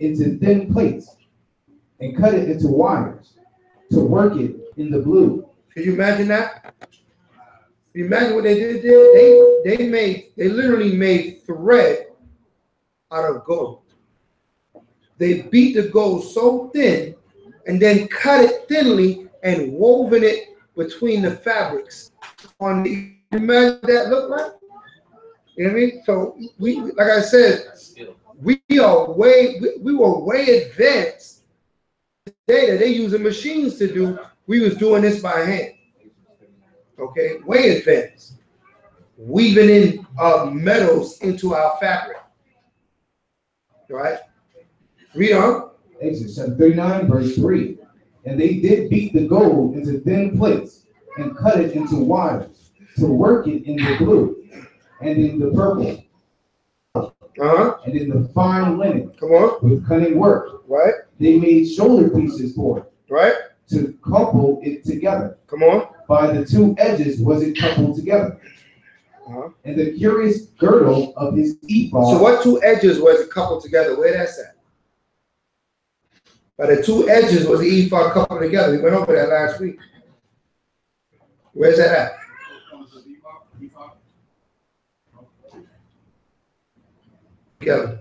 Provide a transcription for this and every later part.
into thin plates and cut it into wires to work it in the blue. Can you imagine that? Can you imagine what they did there? They literally made thread out of gold. They beat the gold so thin and then cut it thinly and woven it between the fabrics. On the, imagine what that look like? You know what I mean? So we, like I said, we were way advanced today that they using machines to do. We was doing this by hand. Okay, way advanced. Weaving in metals into our fabric. Right? Read on. Exodus chapter 39, verse 3. And they did beat the gold into thin plates and cut it into wires to work it in the blue and in the purple. And in the fine linen. Come on. With cunning work. Right. They made shoulder pieces for it. Right. To couple it together. Come on. By the two edges was it coupled together. And the curious girdle of his ephod. So what two edges was it coupled together? Where that's at? By the two edges was the ephod coupled together. We went over that last week. Where's that at? Together.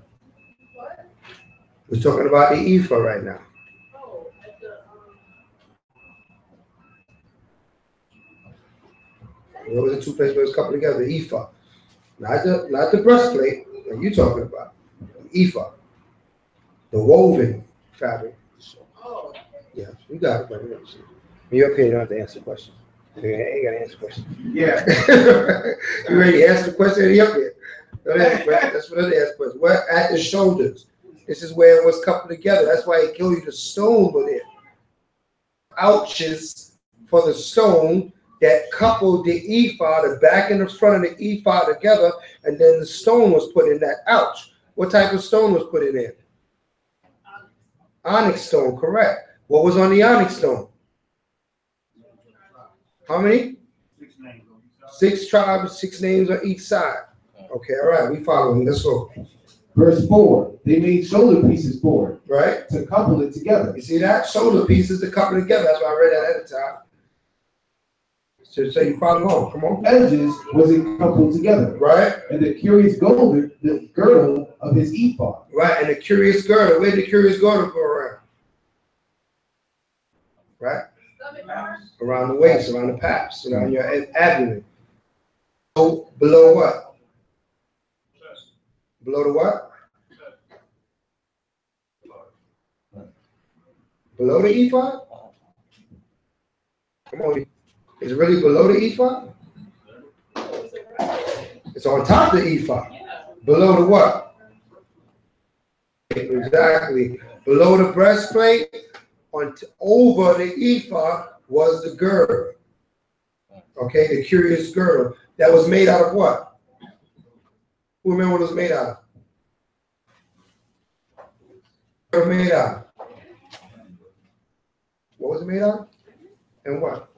We're talking about the ephod right now. What was the two places where it was coupled together? The ephod. Not the breastplate that you're talking about. The ephod. The woven fabric. Yeah, you got it, buddy. You're okay, you don't have to answer the question. You ain't got to answer the question. Yeah. You ready to answer the question? He up here. Don't answer the question. That's what I ask question. What at the shoulders? This is where it was coupled together. That's why he killed you the stone with it. Ouches for the stone that coupled the ephod, the back and the front of the ephod together, and then the stone was put in that ouch. What type of stone was put in there? Onyx stone, correct. What was on the onyx stone? How many? 6 names. 6 tribes, 6 names on each side. Okay, all right, we following. Let's go. Verse 4. They made shoulder pieces for it. Right. To couple it together. You see that? Shoulder pieces to couple together. That's why I read that at the time. So you follow on. Come on. Edges was it coupled together. Right. And the curious girdle of his ephod. Right. And the curious girdle. Where did the curious girdle go around? Right? Around the waist, around the paps, around your abdomen. So below what? Below the what? Below the ephod? Come on. Is it really below the ephod? It's on top of the ephod. Below the what? Exactly. Below the breastplate, over the ephod was the girdle. Okay, the curious girdle. That was made out of what? Who remember what it was made out of? What was it made out of? What was it made out of? And what?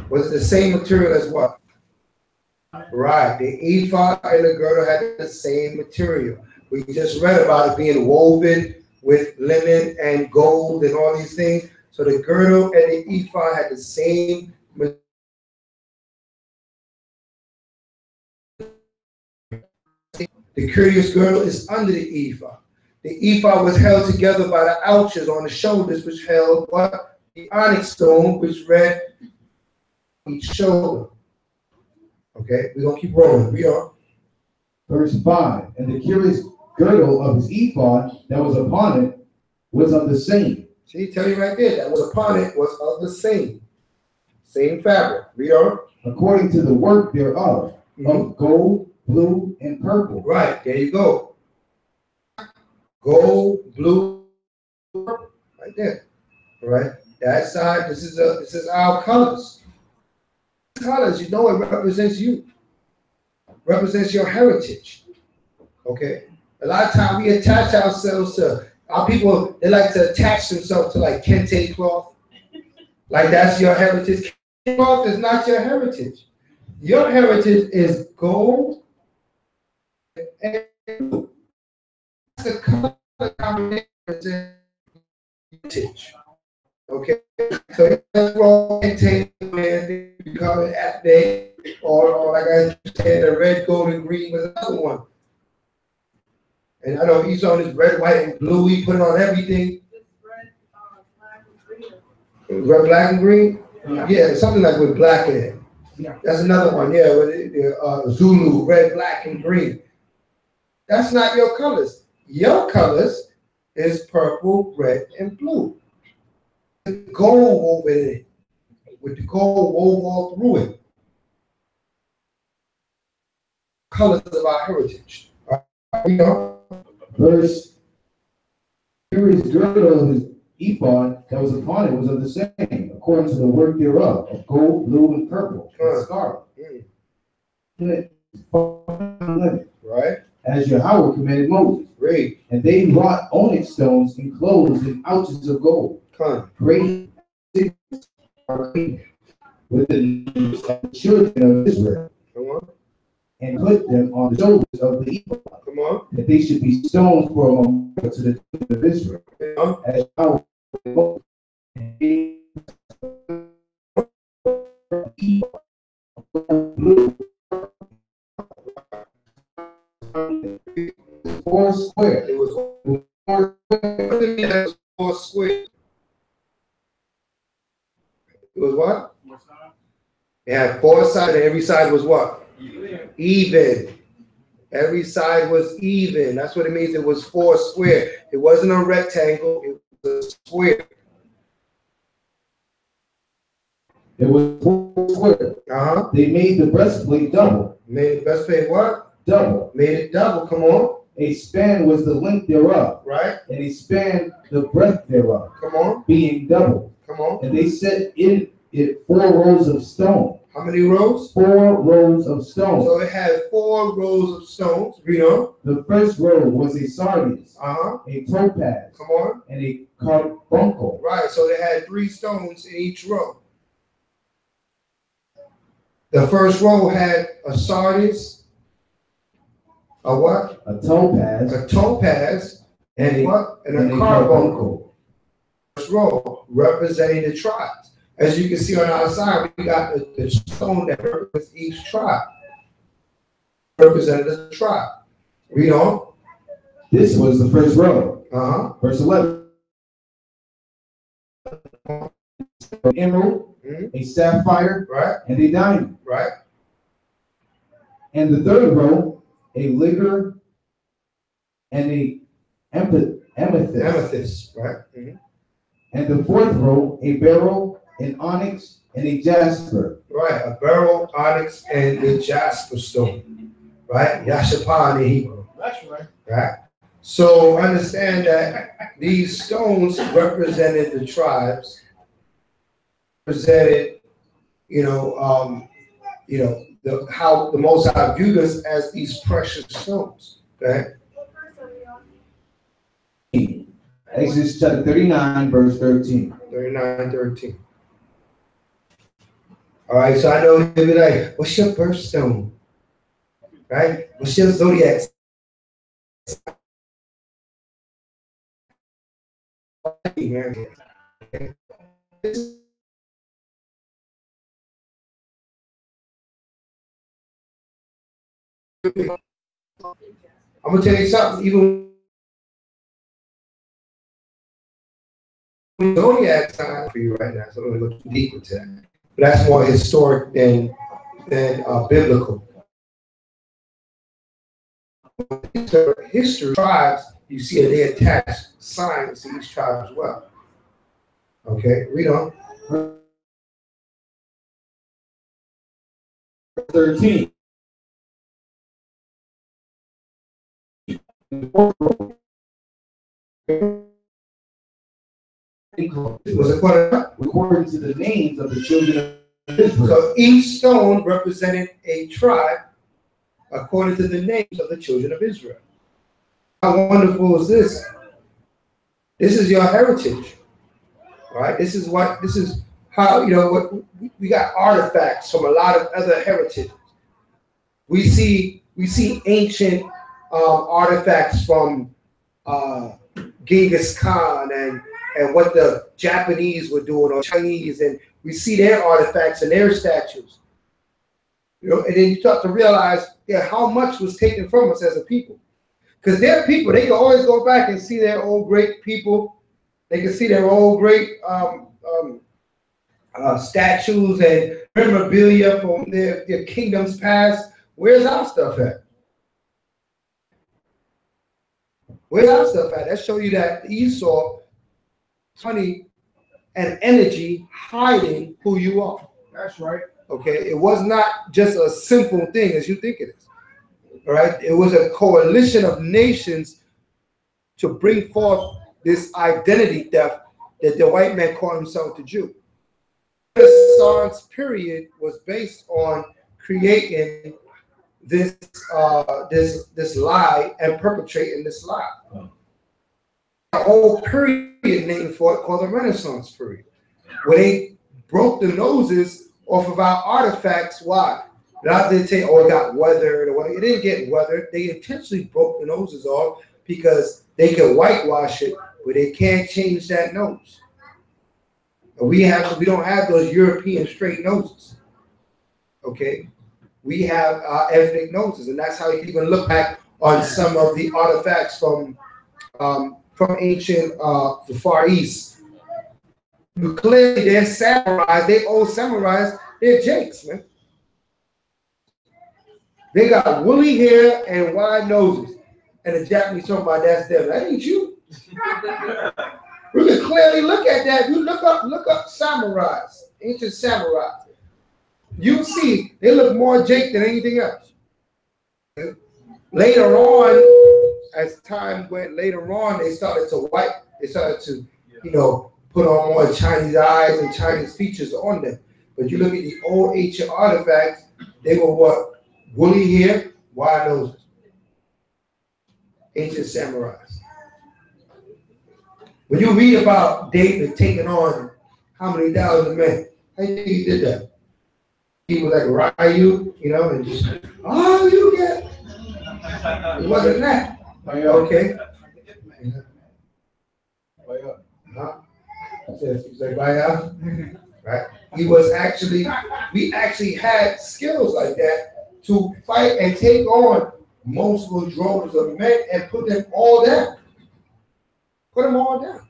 Was it the same material as what? Right. The ephod and the girdle had the same material. We just read about it being woven with linen and gold and all these things. So the girdle and the ephod had the same material. The curious girdle is under the ephod. The ephod was held together by the ouches on the shoulders, which held what? The onyx stone, which read each shoulder. Okay, we're gonna keep rolling. We are. Verse 5. And the curious girdle of his ephod that was upon it was of the same. See, tell you right there, that was upon it was of the same fabric. Read on. According to the work thereof, of gold, blue, and purple. Right, there you go. Gold, blue, right there. All right, that side. This is our colors. Colors, you know, it represents you. Represents your heritage. Okay. A lot of times we attach ourselves to our people. They like to attach themselves to like kente cloth. Like that's your heritage. Kente cloth is not your heritage. Your heritage is gold and the color combination vintage. Okay, so that's wrong maintain man become an athlete, or like I said, the red, gold, and green was another one. And I know he's on his red, white, and blue. He put it on everything. Red, black, and green. Yeah, something like with black in it. Yeah. That's another one. Yeah, with Zulu, red, black, and green. That's not your colors. Your colors is purple, red, and blue. Gold over it, with the gold wove all through it. Colors of our heritage. You know? Verse, here his girdle of his ephod that was upon it was of the same, according to the work thereof, of gold, blue, and purple, and scarlet. Right? As Yahweh commanded Moses. Great. And they wrought onyx stones enclosed in ouches of gold. Great with the names of the children of Israel. Come on. And put them on the shoulders of the ephod. Come on. That they should be stones for a memorial to the children of Israel. As Yahweh four square. It was four square. It was what? It had four sides, and every side was what? Even. Every side was even. That's what it means. It was four square. It wasn't a rectangle. It was a square. It was four square. They made the breastplate double. Made the breastplate what? Double. Made it double. Come on. A span was the length thereof. Right. And a span the breadth thereof. Come on. Being double. Come on. And they set in it 4 rows of stone. How many rows? 4 rows of stone. So it had 4 rows of stones. You know. The first row was a sardius, a topaz, come on, and a carbuncle. Right. So they had 3 stones in each row. The first row had a sardius, a what? A topaz. A topaz, and a what? And a carbuncle. First row representing the tribes. As you can see on our side, we got the stone that represents each tribe. Represented the tribe. Read on. This was the first row. Verse 11. An emerald, a sapphire, right, and a diamond. Right. And the third row, a ligure and a amethyst. Amethyst, right. And the fourth row, a beryl, an onyx, and a jasper. Right, a beryl, onyx, and a jasper stone. Right? Yashapah in Hebrew. That's right. Right? So understand that these stones represented the tribes, represented, how the Most High viewed us as these precious stones. Okay? Exodus chapter 39, verse 13. 39:13. All right, so I know they'll be like, what's your birthstone? Right? What's your zodiac? I'm gonna tell you something, even zodiac sign for you right now, so I'm gonna go deep into that. But that's more historic than biblical. History tribes, you see that they attach signs to each tribe as well. Okay, read on. 13. Was according to the names of the children of Israel. So each stone represented a tribe according to the names of the children of Israel. How wonderful is this? This is your heritage, right? This is how, we got artifacts from a lot of other heritages. We see ancient artifacts from Genghis Khan and what the Japanese were doing, or Chinese, and we see their artifacts and their statues. You know, and then you start to realize, yeah, how much was taken from us as a people. Because they're people, they can always go back and see their old great people. They can see their old great statues and memorabilia from their kingdoms past. Where's our stuff at? Where's our stuff at? That show you that Esau, money and energy hiding who you are. That's right. Okay, it was not just a simple thing as you think it is. All right, it was a coalition of nations to bring forth this identity theft that the white man called himself the Jew. The Renaissance period was based on creating this lie and perpetrating this lie. A whole period named for it called the Renaissance period, where they broke the noses off of our artifacts. Why? Not they say, oh, it got weathered or whatever. It didn't get weathered. They intentionally broke the noses off because they can whitewash it, but they can't change that nose. And we don't have those European straight noses. Okay, we have ethnic noses, and that's how you can look back on some of the artifacts from ancient the Far East. But clearly, they're samurais. They old samurais. They're Jakes, man. They got woolly hair and wide noses. And the Japanese talking about that's them. That ain't you. We can clearly look at that. You look up samurais, ancient samurais. You see they look more Jake than anything else. Later on, as time went later on, they started to you know, put on more Chinese eyes and Chinese features on them. But you look at the old ancient artifacts, they were what? Woolly hair, wide noses. Ancient samurais. When you read about David taking on how many thousand men, how do you think he did that? He was like Ryu, you know, and just, oh, you get. It wasn't that. Okay. Huh? He's like, right? He was actually, we actually had skills like that to fight and take on multiple droves of men and put them all down. Put them all down,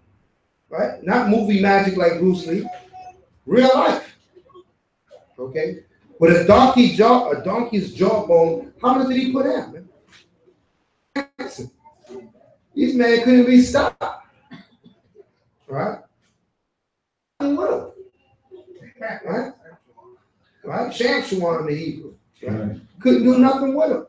right? Not movie magic like Bruce Lee, real life. Okay, with a donkey's jawbone, how much did he put in? Man? These men couldn't be stopped, right? Right? Right? Shamshuan the Hebrew. Right? Couldn't do nothing with them.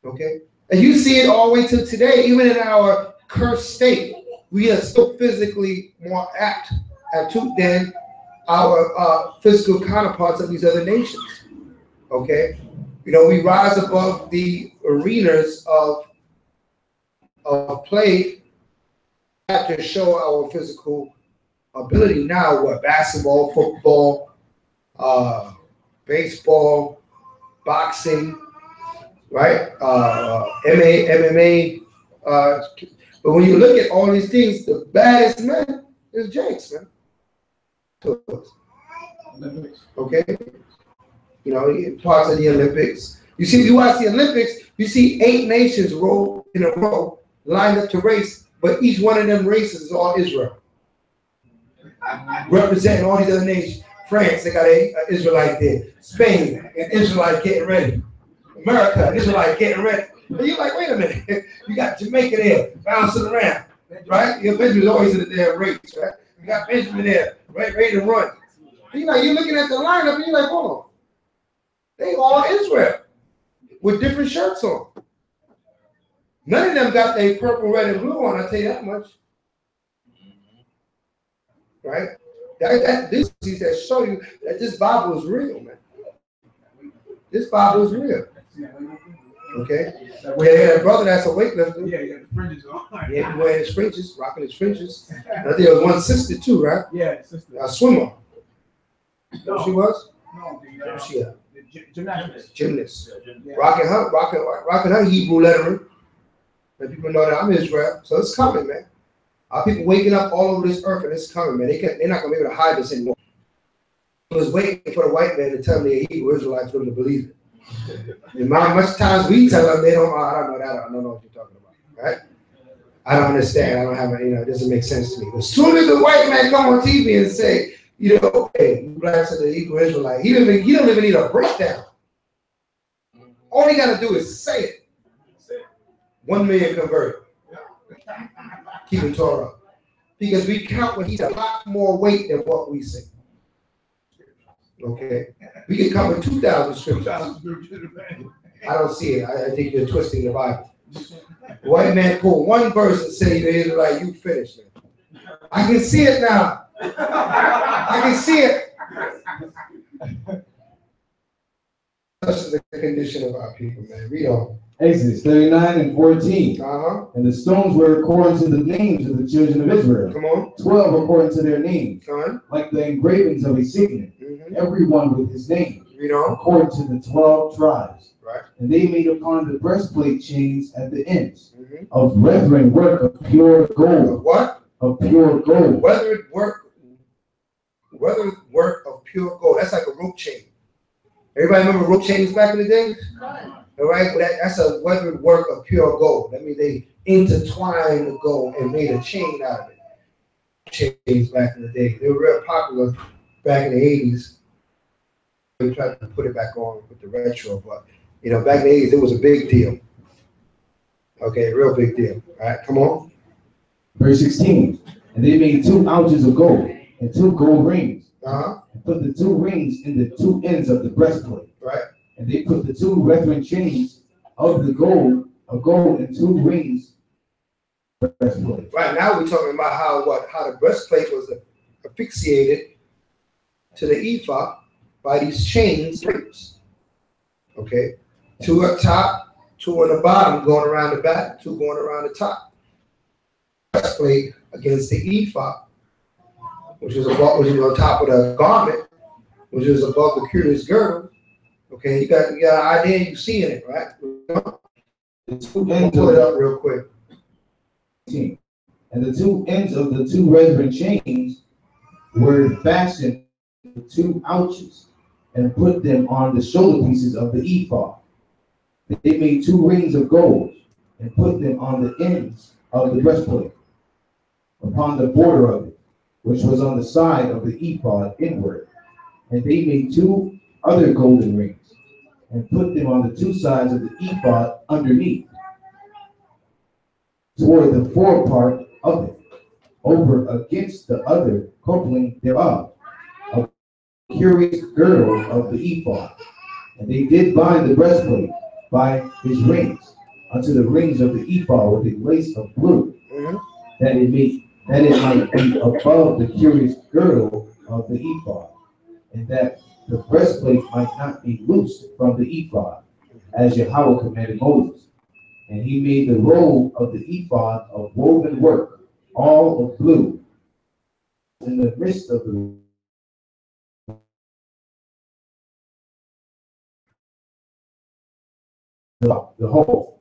Okay? And you see it all the way to today, even in our cursed state, we are still physically more apt than our physical counterparts of these other nations. Okay? You know, we rise above the arenas of play to show our physical ability now. What? Basketball, football, baseball, boxing, right? MMA. But when you look at all these things, the baddest man is Jakes, man. Okay? You know, parts of the Olympics. You see, you watch the Olympics, you see 8 nations roll in a row, lined up to race, but each one of them races is all Israel. Representing all these other nations. France, they got an Israelite there. Spain, an Israelite getting ready. America, an Israelite getting ready. And you're like, wait a minute. You got Jamaica there, bouncing around, right? Your Benjamin's always in the damn race, right? You got Benjamin there, right, ready to run. And you're looking at the lineup and you're like, hold on. They all Israel with different shirts on. None of them got their purple, red, and blue on, I'll tell you that much. Right? This that show you that this Bible is real, man. This Bible is real. Okay? Yeah, brother, that's a weightlifter. Yeah, the fringes on. Yeah, he wearing his fringes, rocking his fringes. I think there was one sister too, right? Yeah, sister. A swimmer. No. She was? No, She Gymnast. Rocking her Hebrew lettering. Let people know that I'm Israel. So it's coming, man. Our people waking up all over this earth, and it's coming, man. They're not gonna be able to hide this anymore. I was waiting for the white man to tell me a Hebrew Israelite for them to believe it. And much times we tell them, they don't. Oh, I don't know that. I don't know what you're talking about, right? I don't understand. I don't have it doesn't make sense to me. But as soon as the white man come on TV and say, hey, you blacks are the Hebrew Israelite, he don't even need a breakdown. All he got to do is say it. 1 million converted. Keep it Torah. Because we count what he's a lot more weight than what we say. Okay? We can come with 2,000 scriptures. I don't see it. I think you're twisting the Bible. The white man pull one verse and say to Israelite, you finished it. I can see it now. I can see it. Such is the condition of our people, man. Read on. Exodus 39 and 14. And the stones were according to the names of the children of Israel. Come on. 12 according to their names. Like the engravings of a signet. Everyone with his name. Read on. According to the 12 tribes. Right. And they made upon the breastplate chains at the ends of brethren work of pure gold. What? Of pure gold. Weathered work of pure gold. That's like a rope chain. Everybody remember rope chains back in the day? All right, well, that's a weathered work of pure gold. That means they intertwined the gold and made a chain out of it. Chains back in the day. They were real popular back in the 80s. We tried to put it back on with the retro, but back in the 80s, it was a big deal. Okay, real big deal. All right, come on. Verse 16. And they made 2 ounces of gold and 2 gold rings. And put the 2 rings in the 2 ends of the breastplate. Right. And they put the 2 brethren chains of the gold and 2 rings. Breastplate. Right now we're talking about how the breastplate was affixated to the ephod by these chains. Okay, 2 up top, 2 on the bottom, going around the back, 2 going around the top. Breastplate against the ephod, which is on top of the garment, which is above the curious girdle. Okay, you got an idea, you're seeing it, right? Pull it up real quick. And the 2 ends of the 2 brethren chains were fastened with 2 ouches and put them on the shoulder pieces of the ephod. They made 2 rings of gold and put them on the ends of the breastplate, upon the border of it, which was on the side of the ephod inward. And they made 2 other golden rings and put them on the 2 sides of the ephod underneath, toward the forepart of it, over against the other coupling thereof, a curious girdle of the ephod. And they did bind the breastplate by his rings unto the rings of the ephod with a lace of blue, that it might be above the curious girdle of the ephod, and that the breastplate might not be loosed from the ephod, as Yahweh commanded Moses. And he made the robe of the ephod of woven work, all of blue, in the midst of the whole.